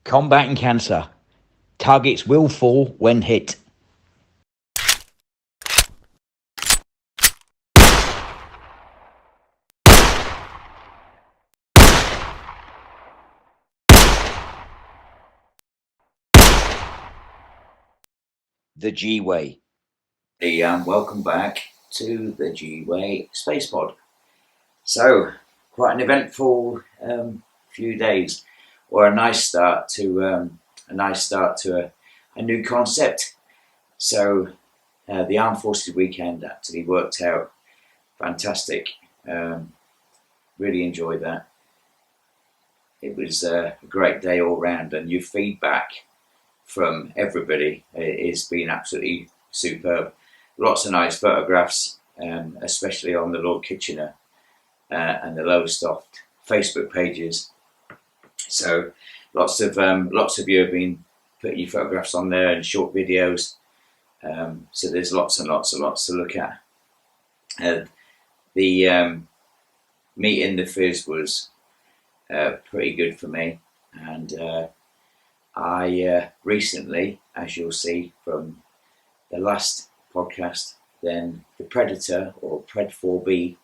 Combating cancer. Targets will fall when hit. The G-Way. Welcome back to the G-Way Space Pod. So, quite an eventful few days, or a nice start to a new concept. So, the Armed Forces weekend actually worked out fantastic. Really enjoyed that. It was a great day all round, and your feedback from everybody has been absolutely superb. Lots of nice photographs, especially on the Lord Kitchener and the Lowestoft Facebook pages. So lots of you have been putting your photographs on there and short videos. So there's lots and lots to look at. The meeting the Fizz was pretty good for me, and I recently, as you'll see from the last podcast, then the Predator, or Pred 4B,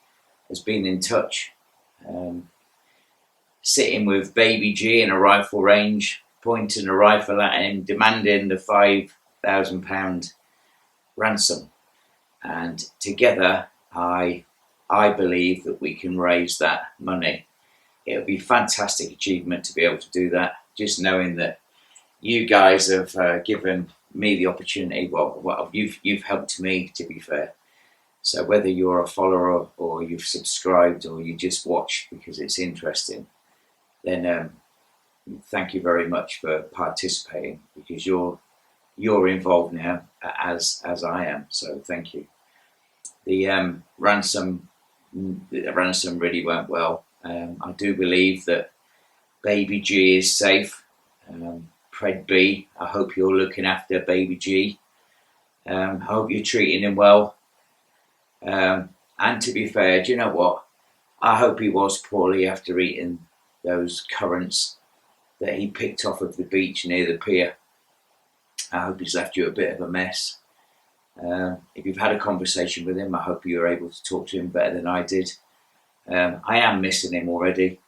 has been in touch, sitting with Baby G in a rifle range, pointing a rifle at him, demanding the £5,000 ransom. And together, I believe that we can raise that money. It would be a fantastic achievement to be able to do that, just knowing that you guys have given me the opportunity. Well, you've helped me, to be fair. So whether you're a follower or you've subscribed or you just watch because it's interesting, then thank you very much for participating, because you're involved now as I am. So thank you. The ransom really went well. I do believe that Baby G is safe. Pred B, I hope you're looking after Baby G. I hope you're treating him well. And to be fair, do you know what? I hope he was poorly after eating those currants that he picked off of the beach near the pier. I hope he's left you a bit of a mess. If you've had a conversation with him, I hope you were able to talk to him better than I did. I am missing him already.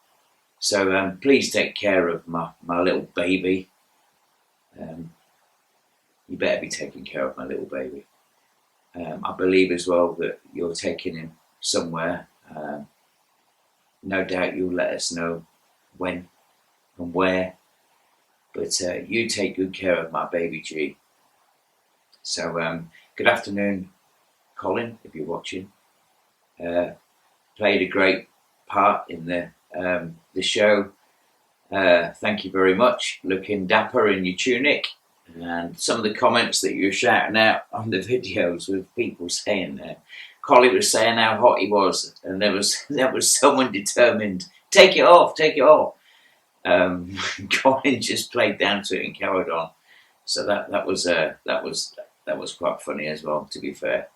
So please take care of my little baby. You better be taking care of my little baby. I believe as well that you're taking him somewhere. No doubt you'll let us know when and where. But you take good care of my Baby G. So good afternoon, Colin, if you're watching. Played a great part in the show. Thank you very much. Looking dapper in your tunic. And some of the comments that you were shouting out on the videos with people saying Colin was saying how hot he was, and there was someone determined, take it off. Colin just played down to it and carried on. So that was quite funny as well, to be fair.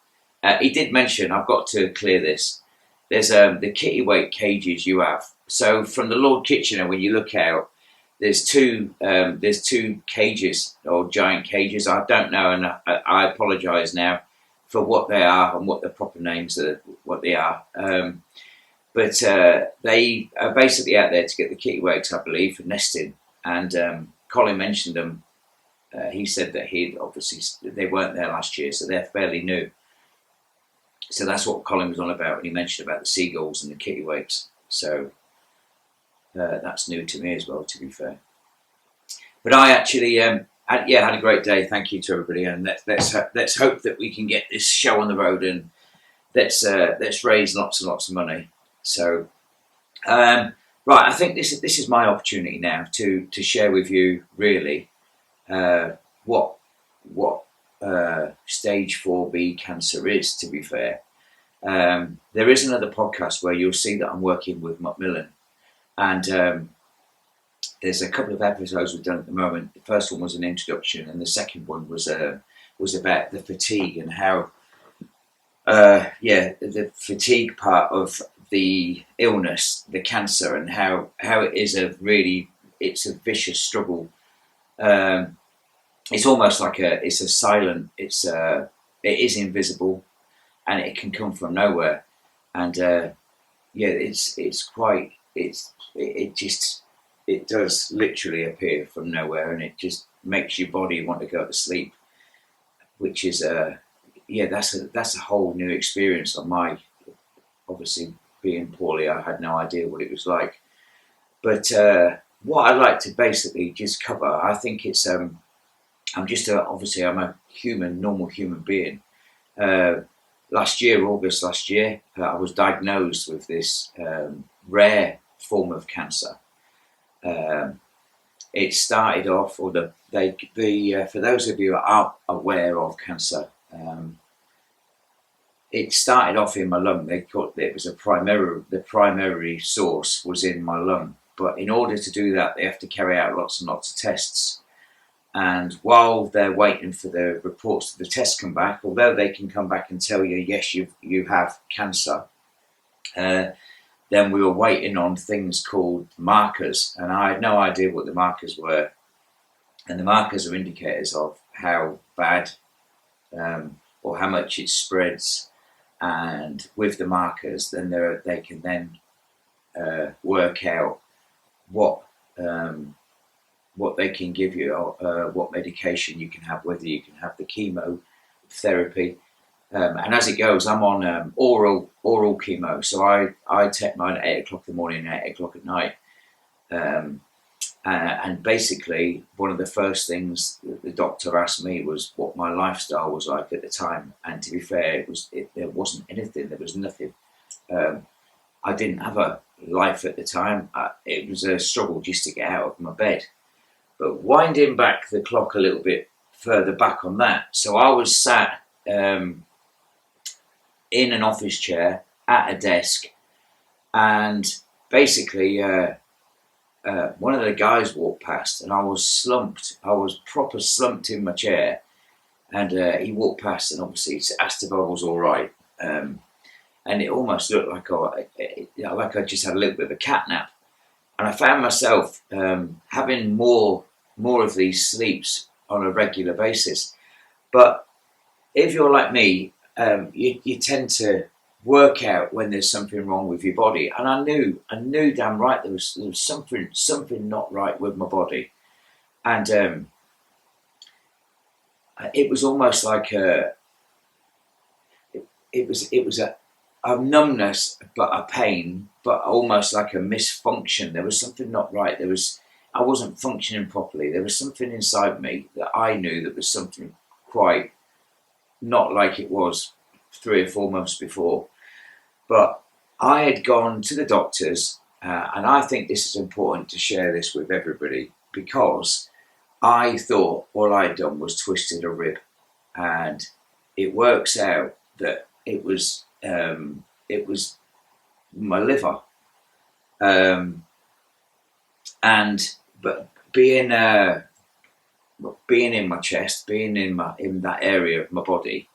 He did mention, I've got to clear this, there's the kitty-weight cages you have. So from the Lord Kitchener, when you look out, there's two cages, or giant cages. I don't know, and I apologise now for what they are and what the proper names are, what they are. But they are basically out there to get the kittiwakes, I believe, for nesting. And Colin mentioned them. He said that they weren't there last year, so they're fairly new. So that's what Colin was on about when he mentioned about the seagulls and the kittiwakes. So that's new to me as well, to be fair. But I actually had a great day. Thank you to everybody, and let's hope that we can get this show on the road, and let's raise lots and lots of money. So right, I think this is my opportunity now to share with you really what stage 4B cancer is, to be fair. There is another podcast where you'll see that I'm working with Macmillan, and there's a couple of episodes we've done at the moment. The first one was an introduction, and the second one was about the fatigue and how the fatigue part of the illness, the cancer, and how it is it's a vicious struggle It's almost like it's a silent. It is invisible, and it can come from nowhere. And yeah, it does literally appear from nowhere, and it just makes your body want to go to sleep, which is yeah, that's a whole new experience on my, obviously being poorly. I had no idea what it was like. But what I'd like to basically just cover, I think it's obviously I'm a normal human being. Uh, August last year, I was diagnosed with this rare form of cancer. Um, it started off, or for those of you that aren't aware of cancer, it started off in my lung. They thought that it was the primary source was in my lung. But in order to do that, they have to carry out lots and lots of tests. And while they're waiting for the reports of the tests come back, although they can come back and tell you, yes, you have cancer, then we were waiting on things called markers. And I had no idea what the markers were. And the markers are indicators of how bad or how much it spreads. And with the markers, then they can then work out what they can give you, what medication you can have, whether you can have the chemotherapy. And as it goes, I'm on oral chemo. So I take mine at 8 o'clock in the morning and 8 o'clock at night. And basically, one of the first things that the doctor asked me was what my lifestyle was like at the time. And to be fair, there wasn't anything. There was nothing. I didn't have a life at the time. It was a struggle just to get out of my bed. But winding back the clock a little bit further back on that, so I was sat in an office chair at a desk, and basically one of the guys walked past, and I was slumped. I was proper slumped in my chair, and he walked past, and obviously asked if I was all right. And it almost looked like I just had a little bit of a cat nap. And I found myself having more of these sleeps on a regular basis. But if you're like me, you tend to work out when there's something wrong with your body. And I knew damn right there was something not right with my body. And it was almost like it was a numbness, but a pain, but almost like a misfunction. There was something not right. I wasn't functioning properly. There was something inside me that I knew that was something quite not like it was 3 or 4 months before. But I had gone to the doctors, and I think this is important to share this with everybody, because I thought all I'd done was twisted a rib, and it works out that it was my liver, but being in my chest, being in that area of my body,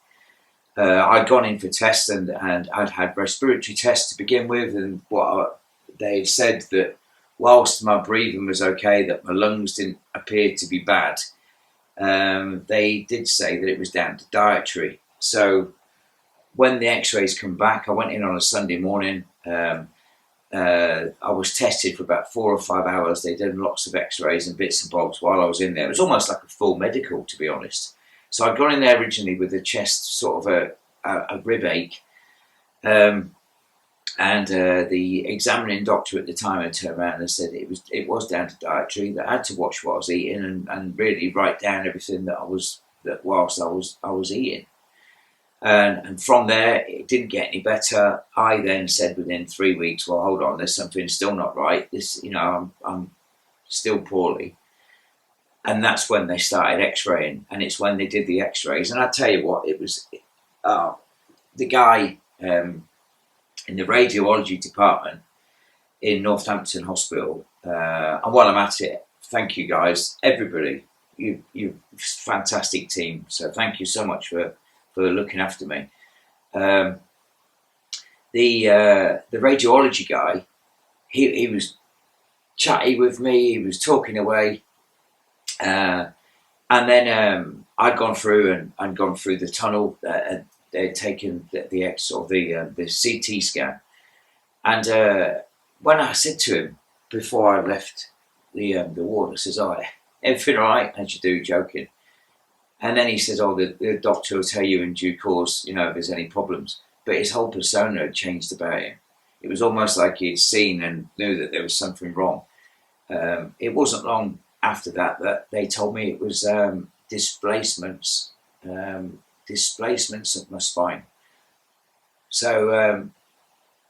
I'd gone in for tests, and I'd had respiratory tests to begin with, and they said that whilst my breathing was okay, that my lungs didn't appear to be bad. They did say that it was down to dietary. So when the x-rays come back, I went in on a Sunday morning. I was tested for about 4 or 5 hours. They did lots of x-rays and bits and bobs while I was in there. It was almost like a full medical, to be honest. So I'd gone in there originally with a chest, sort of a rib ache. And the examining doctor at the time had turned around and said it was down to dietary, that I had to watch what I was eating and really write down everything that whilst I was eating. And from there, it didn't get any better. I then said within 3 weeks, well, hold on, there's something still not right. I'm still poorly. And that's when they started x-raying. And it's when they did the x-rays. And I tell you what, it was the guy in the radiology department in Northampton Hospital. And while I'm at it, thank you guys, everybody. You're a fantastic team. So thank you so much for looking after me. The radiology guy, he was chatty with me. He was talking away, And then I'd gone through and gone through the tunnel. They'd taken the X or the CT scan, and when I said to him before I left the ward, I says, "Oh, everything all right?" As you do, joking. And then he says, "Oh, the doctor will tell you in due course, you know, if there's any problems." But his whole persona had changed about him. It was almost like he'd seen and knew that there was something wrong. It wasn't long after that they told me it was displacements, displacements of my spine. So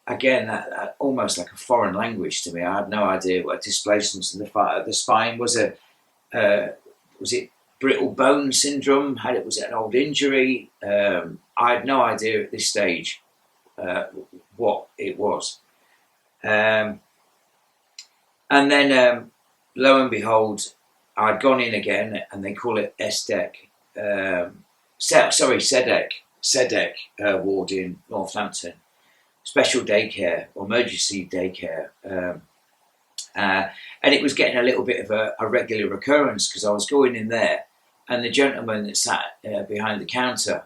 again, that almost like a foreign language to me. I had no idea what displacements of the spine was. Was it brittle bone syndrome? Was it an old injury? I had no idea at this stage what it was. And then, lo and behold, I'd gone in again, and they call it SDEC. SEDEC ward in Northampton. Special daycare or emergency daycare. And it was getting a little bit of a regular recurrence because I was going in there, and the gentleman that sat behind the counter,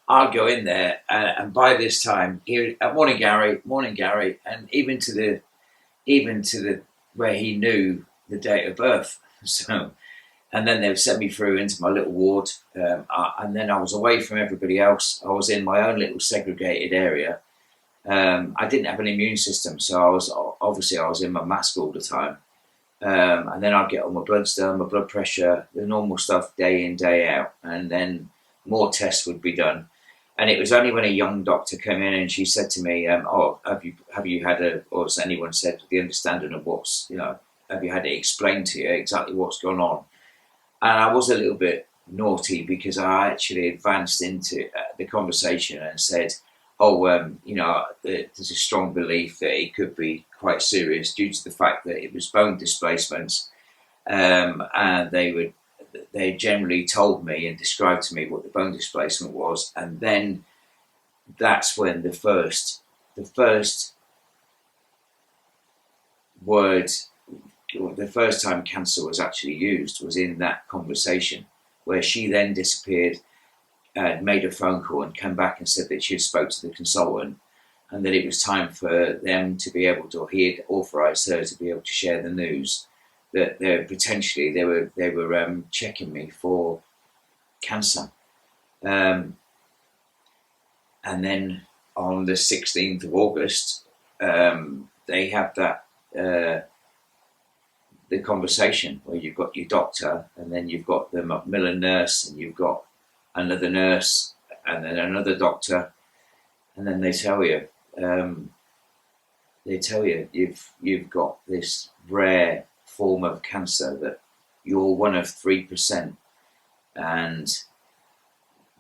I'd go in there, and by this time, morning Gary, and even to the where he knew the date of birth. So, and then they would send me through into my little ward, and then I was away from everybody else. I was in my own little segregated area. I didn't have an immune system, so I was in my mask all the time. And then I'd get all my bloods done, my blood pressure, the normal stuff, day in, day out, and then more tests would be done. And it was only when a young doctor came in and she said to me, "Oh, have you had or has anyone said the understanding of what's, you know, have you had it explained to you exactly what's gone on?" And I was a little bit naughty because I actually advanced into the conversation and said, "Oh, you know, there's a strong belief that it could be quite serious due to the fact that it was bone displacements, and they generally told me and described to me what the bone displacement was." And then that's when the first word, or the first time cancer was actually used, was in that conversation, where she then disappeared, made a phone call and came back and said that she had spoke to the consultant and that it was time for them to be able to, or he had authorised her to be able to share the news that they were checking me for cancer. And then on the 16th of August, they have that the conversation where you've got your doctor, and then you've got the Macmillan nurse, and you've got another nurse, and then another doctor, and then they tell you you've got this rare form of cancer, that you're one of 3%, and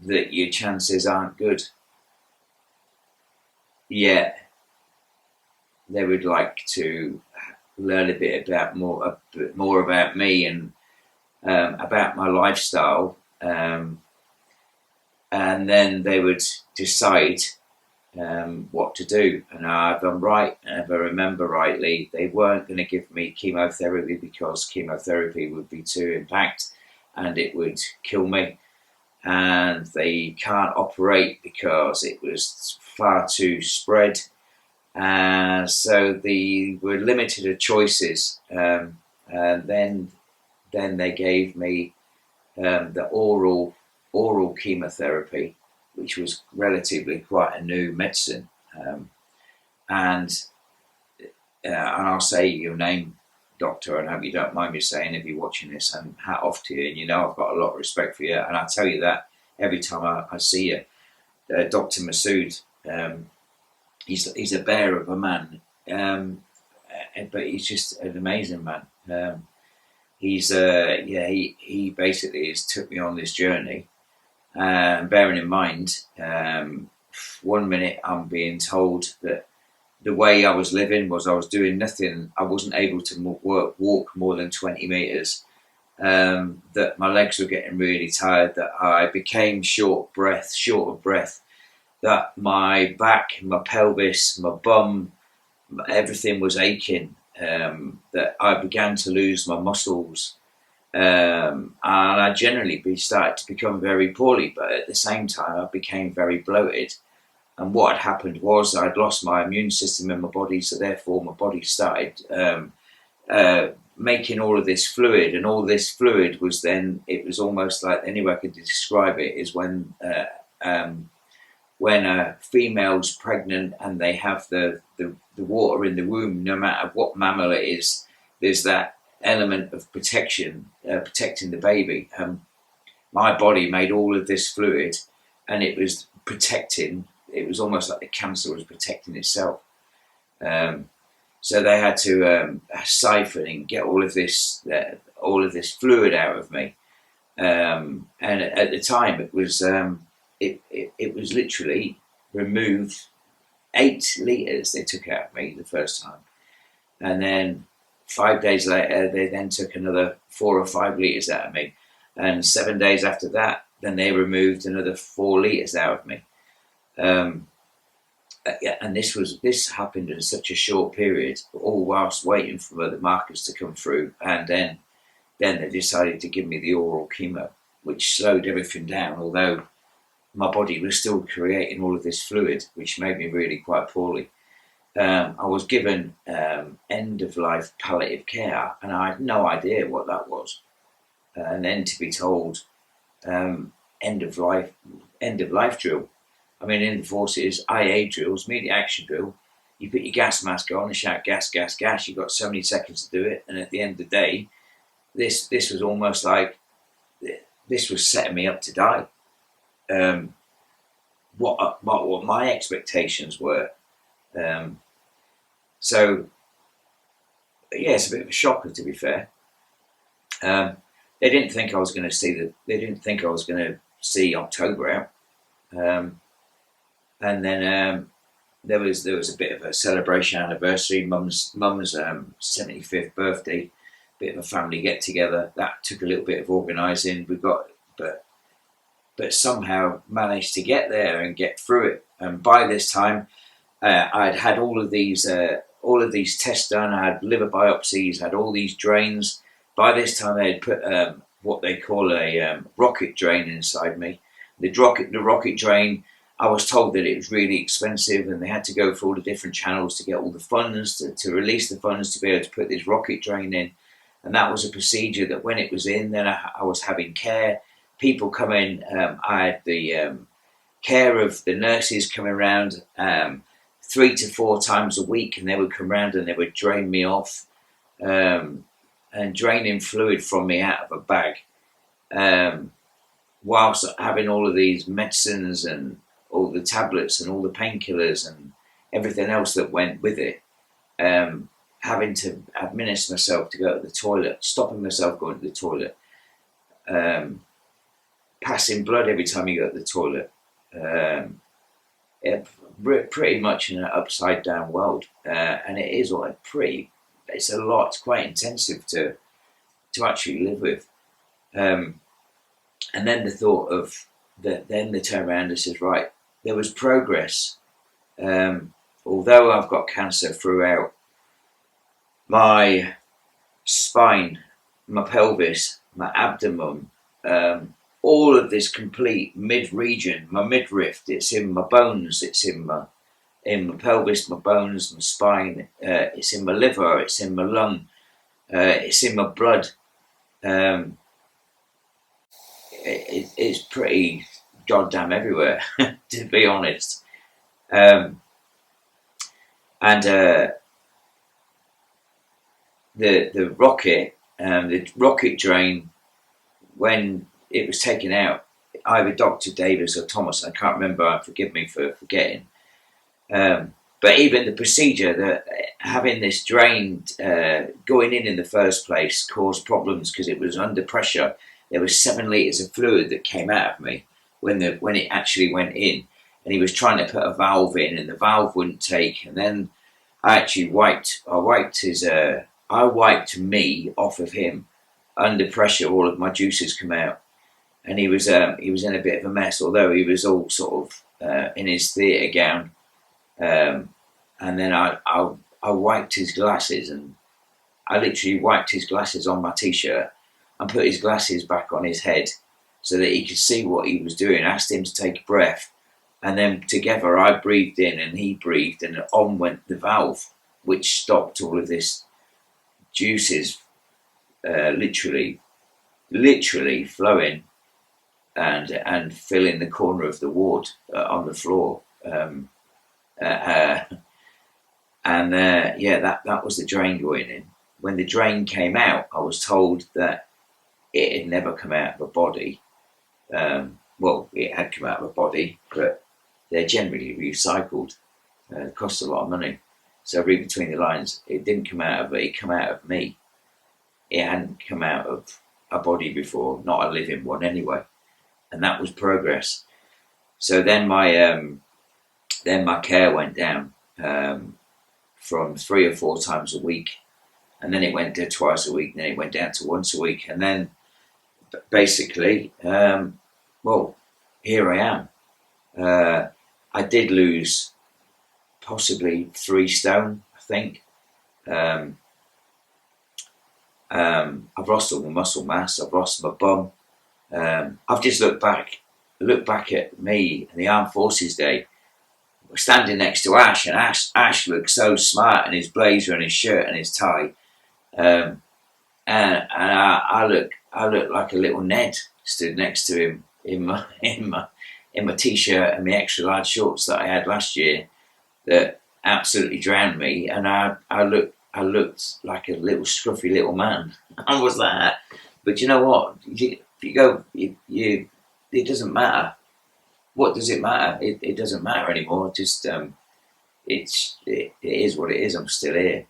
that your chances aren't good. Yet they would like to learn a bit more about me and about my lifestyle, and then they would decide what to do. And if I'm right, and if I remember rightly, they weren't going to give me chemotherapy because chemotherapy would be too impact and it would kill me. And they can't operate because it was far too spread. So they were limited of choices. And then they gave me the oral chemotherapy, which was relatively quite a new medicine. And I'll say your name, doctor, and I hope you don't mind me saying, if you're watching this, and hat off to you. And you know I've got a lot of respect for you, and I tell you that every time I see you. Dr. Masood, he's a bear of a man, but he's just an amazing man. He basically has took me on this journey. Bearing in mind, 1 minute I'm being told that the way I was living was I was doing nothing. I wasn't able to walk more than 20 meters. That my legs were getting really tired. That I became short of breath. That my back, my pelvis, my bum, everything was aching. That I began to lose my muscles. and I generally started to become very poorly. But at the same time, I became very bloated. And what had happened was I'd lost my immune system in my body, so therefore my body started making all of this fluid, and all this fluid was then, it was almost like, the only way I could describe it is when a female's pregnant and they have the water in the womb, no matter what mammal it is, there's that element of protection, protecting the baby. My body made all of this fluid, and it was protecting. It was almost like the cancer was protecting itself. So they had to siphon and get all of this fluid out of me. And at the time, it was literally removed 8 litres they took out of me the first time, and then 5 days later they then took another 4 or 5 litres out of me, and 7 days after that then they removed another 4 litres out of me. Yeah, and this happened in such a short period, all whilst waiting for the markers to come through, and then they decided to give me the oral chemo, which slowed everything down, although my body was still creating all of this fluid, which made me really quite poorly. I was given end-of-life palliative care, and I had no idea what that was. And then to be told end-of-life drill. I mean, in the forces, IA drills, immediate action drill, you put your gas mask on and shout gas, gas, gas. You've got so many seconds to do it, and at the end of the day, this was almost like this was setting me up to die. What my expectations were. So yeah, it's a bit of a shocker, to be fair. They didn't think I was going to see October out. And then there was a bit of a celebration anniversary, mum's 75th birthday, bit of a family get together. That took a little bit of organising. But somehow managed to get there and get through it. And by this time, I'd had all of these tests done. I had liver biopsies, had all these drains. By this time, they had put what they call a rocket drain inside me. The rocket drain, I was told that it was really expensive, and they had to go through all the different channels to get all the funds, to release the funds to be able to put this rocket drain in. And that was a procedure that when it was in, then I was having care. People come in, I had the care of the nurses coming around 3 to 4 times a week, and they would come around and they would drain me off, and draining fluid from me out of a bag, whilst having all of these medicines and all the tablets and all the painkillers and everything else that went with it, having to administer myself to go to the toilet, stopping myself going to the toilet, passing blood every time you go to the toilet. Pretty much in an upside down world, and it is it's a lot. It's quite intensive to actually live with. And then the thought of that, then they turn around and says, right, there was progress. Although I've got cancer throughout my spine, my pelvis, my abdomen, all of this complete mid-region, my midriff, it's in my bones, it's in my pelvis, my bones, my spine, it's in my liver, it's in my lung, it's in my blood. It's pretty goddamn everywhere, to be honest. And the rocket drain, when it was taken out, either Dr. Davis or Thomas, I can't remember, forgive me for forgetting. But even the procedure, that having this drained, going in the first place, caused problems because it was under pressure. There was 7 litres of fluid that came out of me when it actually went in, and he was trying to put a valve in, and the valve wouldn't take. And then I wiped me off of him under pressure. All of my juices come out, and he was in a bit of a mess. Although he was all sort of in his theatre gown, and then I wiped his glasses, and I literally wiped his glasses on my t-shirt. and put his glasses back on his head so that he could see what he was doing. Asked him to take a breath, and then together I breathed in and he breathed, and on went the valve, which stopped all of this juices literally flowing and filling the corner of the ward on the floor. Yeah, that was the drain going in. When the drain came out, I was told that it had never come out of a body. Well, it had come out of a body, but they're generally recycled. It costs a lot of money. So read between the lines. It didn't come out of it. It came out of me. It hadn't come out of a body before, not a living one anyway. And that was progress. So then my care went down from 3 or 4 times a week, and then it went to twice a week, and then it went down to once a week, and then basically, well, here I am. I did lose possibly 3 stone, I think. I've lost all my muscle mass. I've lost my bum. I've just looked back at me and the Armed Forces Day, standing next to Ash, and Ash looked so smart in his blazer and his shirt and his tie, and I look like a little Ned stood next to him in my t-shirt and my extra large shorts that I had last year that absolutely drowned me, and I looked like a little scruffy little man. I was that. But you know what? It doesn't matter. What does it matter? It doesn't matter anymore. Just it is what it is. I'm still here.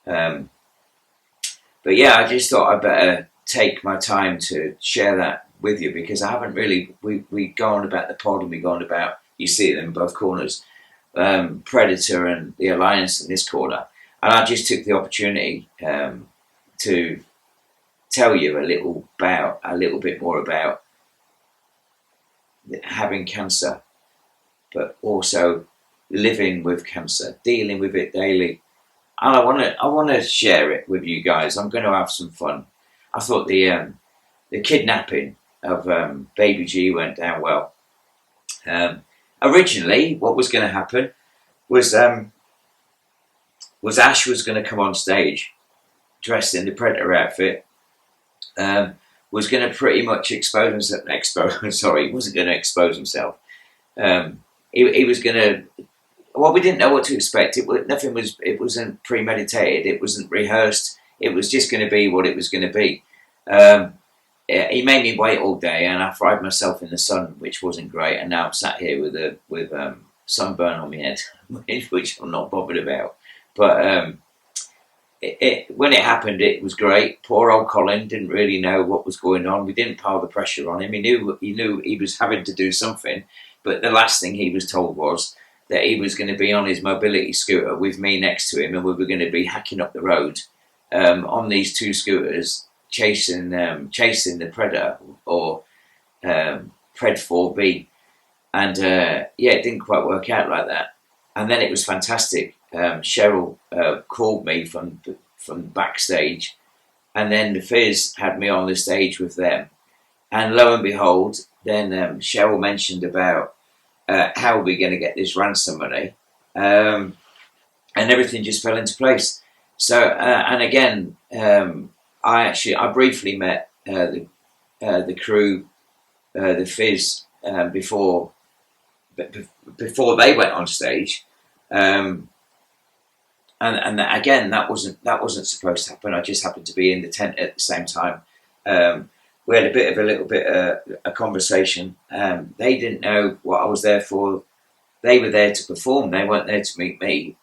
But yeah, I just thought I'd better take my time to share that with you, because I haven't really. We go on about the pod, and we go on about, you see it in both corners, Predator and the Alliance in this corner, and I just took the opportunity to tell you a little bit more about having cancer, but also living with cancer, dealing with it daily. And I want to share it with you guys. I'm going to have some fun. I thought the kidnapping of Baby G went down well. Originally, what was going to happen was Ash was going to come on stage dressed in the Predator outfit. Was going to pretty much expose himself. Sorry, he wasn't going to expose himself. He was going to. Well, we didn't know what to expect. It wasn't premeditated. It wasn't rehearsed. It was just going to be what it was going to be. He made me wait all day, and I fried myself in the sun, which wasn't great. And now I'm sat here with sunburn on my head, which I'm not bothered about. But when it happened, it was great. Poor old Colin didn't really know what was going on. We didn't pile the pressure on him. He knew he was having to do something, but the last thing he was told was that he was going to be on his mobility scooter with me next to him, and we were going to be hacking up the road on these 2 scooters, chasing the Predator or Pred 4B. And it didn't quite work out like that. And then it was fantastic. Cheryl called me from backstage, and then the Fizz had me on the stage with them. And lo and behold, then Cheryl mentioned about how are we going to get this ransom money, and everything just fell into place. So and again, I briefly met the crew, the Fizz, before they went on stage. And again, that wasn't supposed to happen. I just happened to be in the tent at the same time. We had a little bit a conversation. They didn't know what I was there for. They were there to perform. They weren't there to meet me.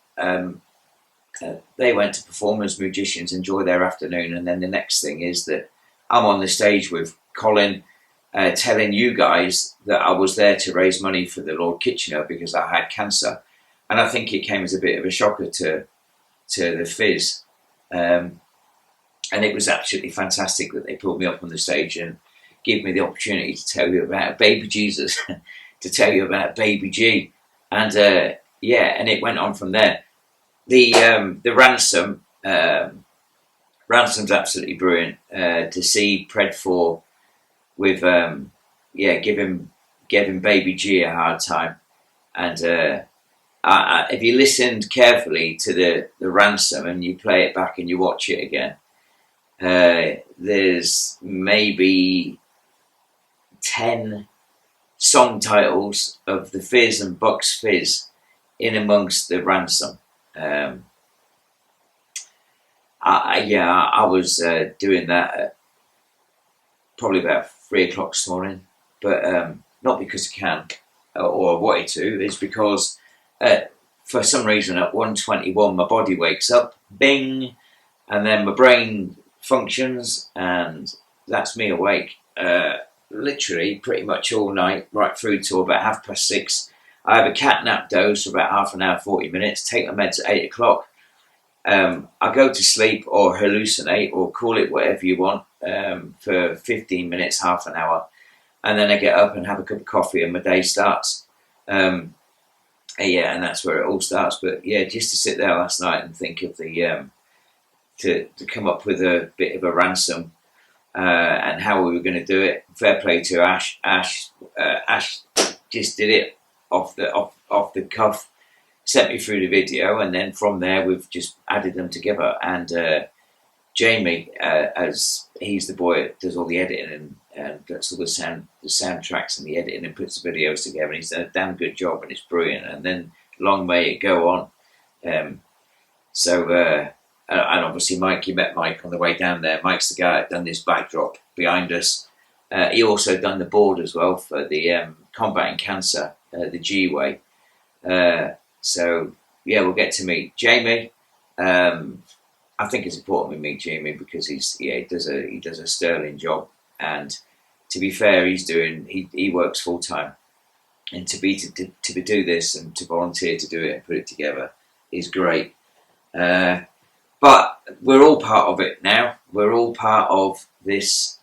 They went to perform as magicians, enjoy their afternoon, and then the next thing is that I'm on the stage with Colin, telling you guys that I was there to raise money for the Lord Kitchener because I had cancer. And I think it came as a bit of a shocker to the Fizz. And it was absolutely fantastic that they pulled me up on the stage and gave me the opportunity to tell you about Baby Jesus, to tell you about Baby G. And and it went on from there. The ransom Ransom's absolutely brilliant. To see Pred 4 with giving Baby G a hard time, and if you listened carefully to the Ransom and you play it back and you watch it again, there's maybe 10 song titles of the Fizz and Bucks Fizz in amongst the Ransom. I was doing that at probably about 3 o'clock this morning, but not because I can or I wanted to. It's because for some reason at 1:21 my body wakes up, bing, and then my brain functions, and that's me awake. Literally pretty much all night, right through to about 6:30. I have a cat nap dose for about half an hour, 40 minutes, take my meds at 8 o'clock. I go to sleep or hallucinate or call it whatever you want for 15 minutes, half an hour, and then I get up and have a cup of coffee and my day starts. And that's where it all starts. But yeah, just to sit there last night and think of the to come up with a bit of a ransom and how we were going to do it. Fair play to Ash. Ash just did it off the cuff. Sent me through the video, and then from there we've just added them together. And Jamie, as he's the boy that does all the editing and does all the soundtracks and the editing and puts the videos together, and he's done a damn good job, and it's brilliant. And then long may it go on. And obviously Mike, you met Mike on the way down there. Mike's the guy that done this backdrop behind us. He also done the board as well for the Combating Cancer, the G-Way. So yeah, we'll get to meet Jamie. I think it's important we meet Jamie because he does a sterling job, and to be fair, he works full time, and to do this and to volunteer to do it and put it together is great. But we're all part of it now. We're all part of this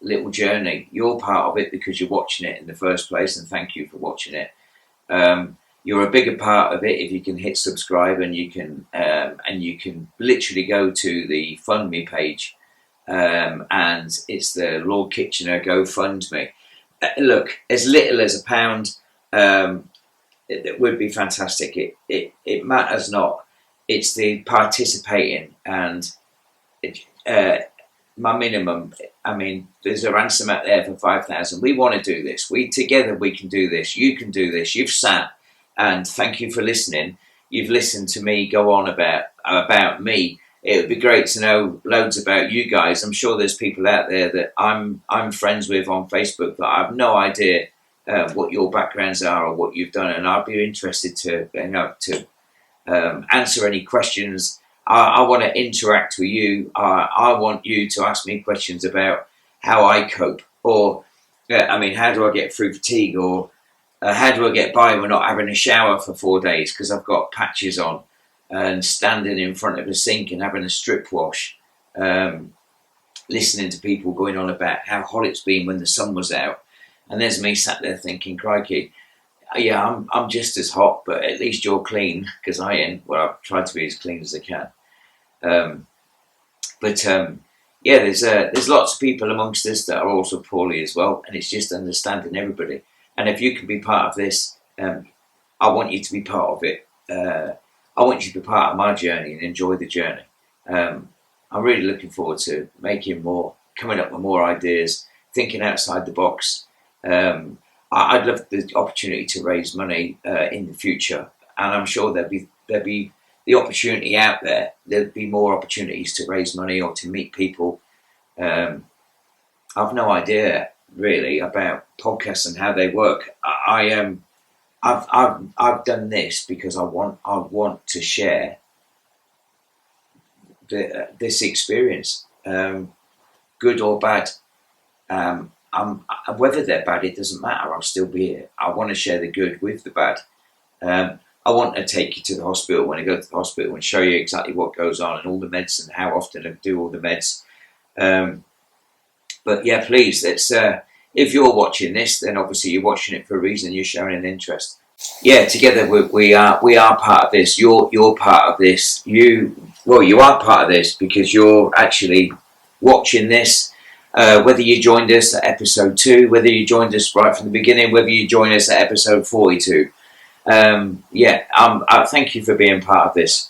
little journey. You're part of it because you're watching it in the first place, and thank you for watching it. You're a bigger part of it if you can hit subscribe, and you can literally go to the FundMe page, and it's the Lord Kitchener GoFundMe. Look, as little as £1, it would be fantastic. It matters not. It's the participating, and my minimum. I mean, there's a ransom out there for 5,000. We want to do this. We can do this. You can do this. You've sat. And thank you for listening. You've listened to me go on about me. It would be great to know loads about you guys. I'm sure there's people out there that I'm friends with on Facebook that I have no idea what your backgrounds are or what you've done, and I'd be interested to answer any questions. I want to interact with you. I want you to ask me questions about how I cope, or how do I get through fatigue, or how do I get by when not having a shower for 4 days because I've got patches on, and standing in front of a sink and having a strip wash, listening to people going on about how hot it's been when the sun was out, and there's me sat there thinking, crikey, yeah, I'm just as hot, but at least you're clean, because I ain't. Well, I've tried to be as clean as I can. There's lots of people amongst us that are also poorly as well, and it's just understanding everybody. And if you can be part of this, I want you to be part of it. I want you to be part of my journey and enjoy the journey. I'm really looking forward to making more, coming up with more ideas, thinking outside the box. I'd love the opportunity to raise money in the future, and I'm sure there'll be the opportunity out there. There'll be more opportunities to raise money or to meet people. I've no idea really about podcasts and how they work. I've done this because I want to share this experience, good or bad. Whether they're bad, it doesn't matter. I'll still be here. I want to share the good with the bad. I want to take you to the hospital when I go to the hospital and show you exactly what goes on and all the meds and how often I do all the meds. But yeah, please, it's if you're watching this, then obviously you're watching it for a reason. You're showing an interest. Yeah, together we are part of this. You're part of this. You well, you are part of this because you're actually watching this. Whether you joined us at episode 2, whether you joined us right from the beginning, whether you join us at episode 42. I thank you for being part of this.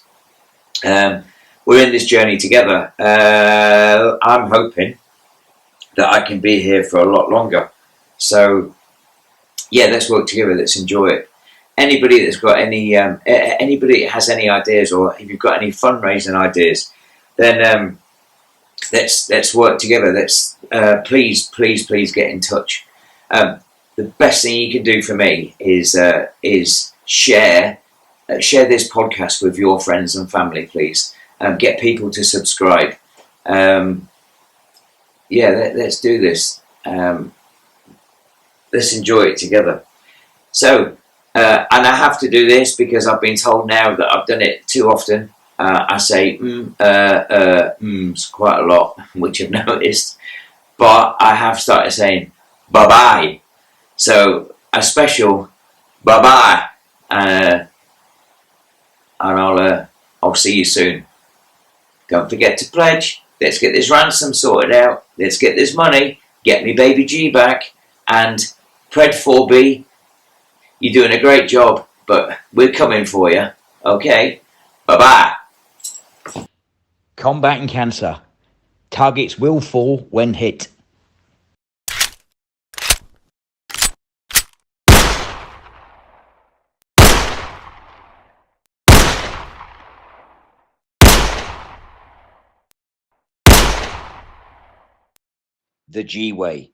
We're in this journey together. I'm hoping that I can be here for a lot longer. So, yeah, let's work together. Let's enjoy it. Anybody that's got anybody that has any ideas, or if you've got any fundraising ideas, then let's work together. Let's please get in touch. The best thing you can do for me is share this podcast with your friends and family, please. Get people to subscribe. Let's do this. Let's enjoy it together. So, and I have to do this because I've been told now that I've done it too often. I say quite a lot, which I've noticed. But I have started saying bye-bye. So, a special bye-bye. And I'll see you soon. Don't forget to pledge. Let's get this ransom sorted out. Let's get this money. Get me baby G back. And Pred 4B, you're doing a great job, but we're coming for you. Okay? Bye-bye. Combating cancer. Targets will fall when hit. The G-Way.